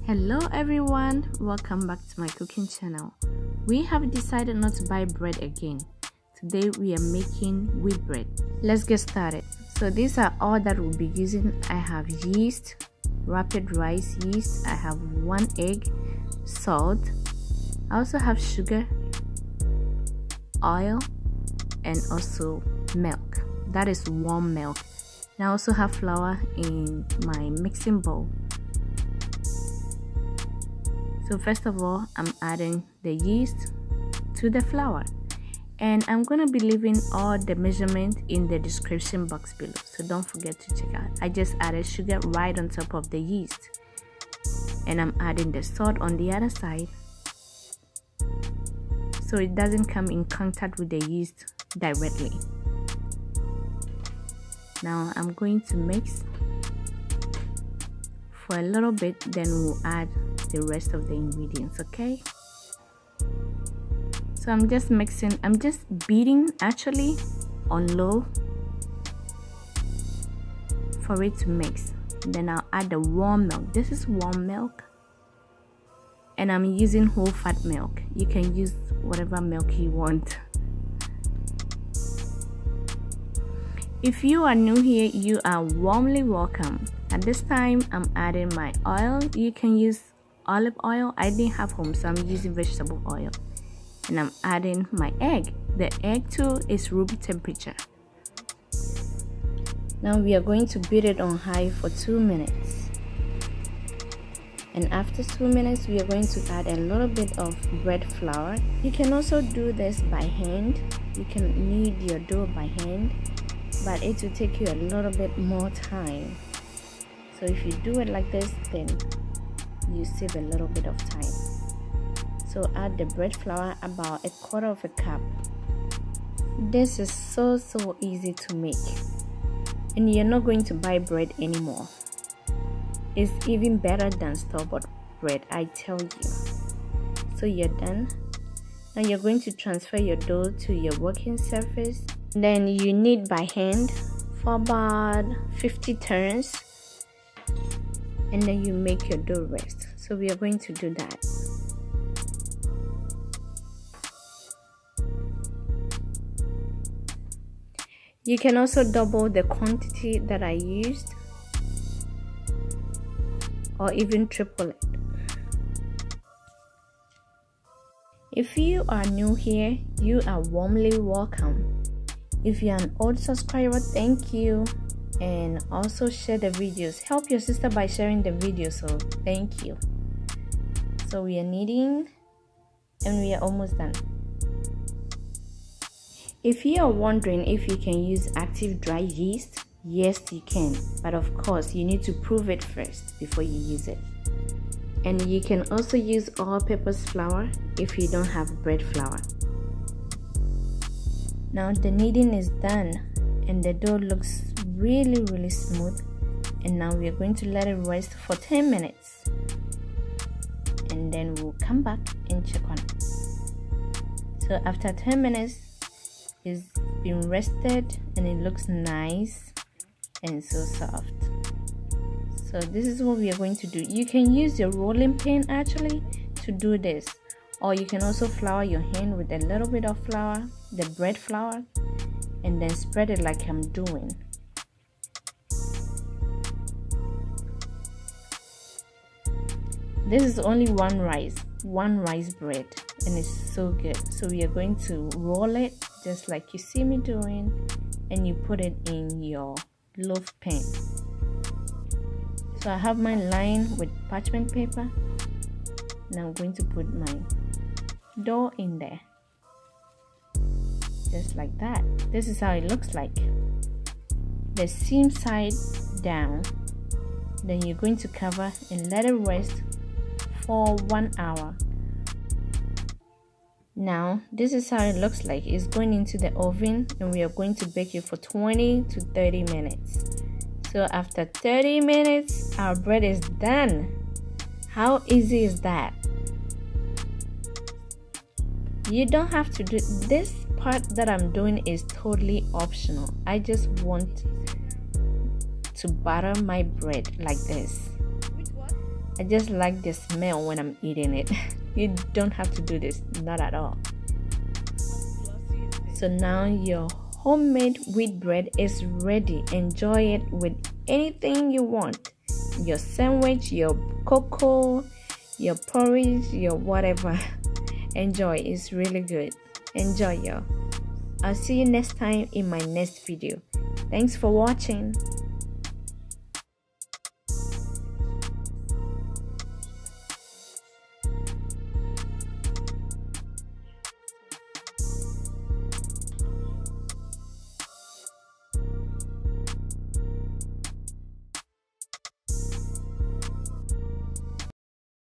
Hello everyone, welcome back to my cooking channel. We have decided not to buy bread again. Today we are making wheat bread. Let's get started. So these are all that we'll be using. I have yeast, rapid rice yeast, I have 1 egg, salt, I also have sugar, oil, and also milk. That is warm milk. And I also have flour in my mixing bowl. So first of all, I'm adding the yeast to the flour, and I'm going to be leaving all the measurement in the description box below, so don't forget to check out. I just added sugar right on top of the yeast, and I'm adding the salt on the other side so it doesn't come in contact with the yeast directly. Now I'm going to mix for a little bit, then we'll add the rest of the ingredients. Okay, so I'm just mixing, I'm just beating actually on low for it to mix. Then I'll add the warm milk. This is warm milk, and I'm using whole fat milk. You can use whatever milk you want. If you are new here, you are warmly welcome. At this time, I'm adding my oil. You can use olive oil. I didn't have home, so I'm using vegetable oil. And I'm adding my egg. The egg too is room temperature. Now we are going to beat it on high for 2 minutes. And after 2 minutes, we are going to add a little bit of bread flour. You can also do this by hand. You can knead your dough by hand, but it will take you a little bit more time. So if you do it like this, then you save a little bit of time. So add the bread flour, about 1/4 cup. This is so easy to make, and you're not going to buy bread anymore. It's even better than store-bought bread, I tell you. So you're done. Now you're going to transfer your dough to your working surface. Then you knead by hand for about 50 turns, and then you make your dough rest. So we are going to do that. You can also double the quantity that I used, or even triple it. If you are new here, you are warmly welcome. If you're an old subscriber, thank you. And also share the videos. Help your sister by sharing the video, so thank you. So we are kneading, and we are almost done. If you are wondering if you can use active dry yeast, yes you can, but of course you need to prove it first before you use it. And you can also use all-purpose flour if you don't have bread flour. Now the kneading is done, and the dough looks really smooth, and now we are going to let it rest for 10 minutes, and then we'll come back and check on it. So after 10 minutes, it's been rested, and it looks nice and so soft. So this is what we are going to do. You can use your rolling pin actually to do this, or you can also flour your hand with a little bit of flour, the bread flour, and then spread it like I'm doing. This is only one rice bread, and it's so good. So we are going to roll it just like you see me doing, and you put it in your loaf pan. So I have mine lined with parchment paper. Now I'm going to put my dough in there, just like that. This is how it looks like. The seam side down. Then you're going to cover and let it rest for 1 hour. Now this is how it looks like. It's going into the oven, and we are going to bake it for 20 to 30 minutes. So after 30 minutes, our bread is done. How easy is that? You don't have to do this. Part that I'm doing is totally optional. I just want to butter my bread like this. I just like the smell when I'm eating it. You don't have to do this, not at all. So now your homemade wheat bread is ready. Enjoy it with anything you want. Your sandwich, your cocoa, your porridge, your whatever. Enjoy, it's really good. Enjoy, y'all. I'll see you next time in my next video. Thanks for watching.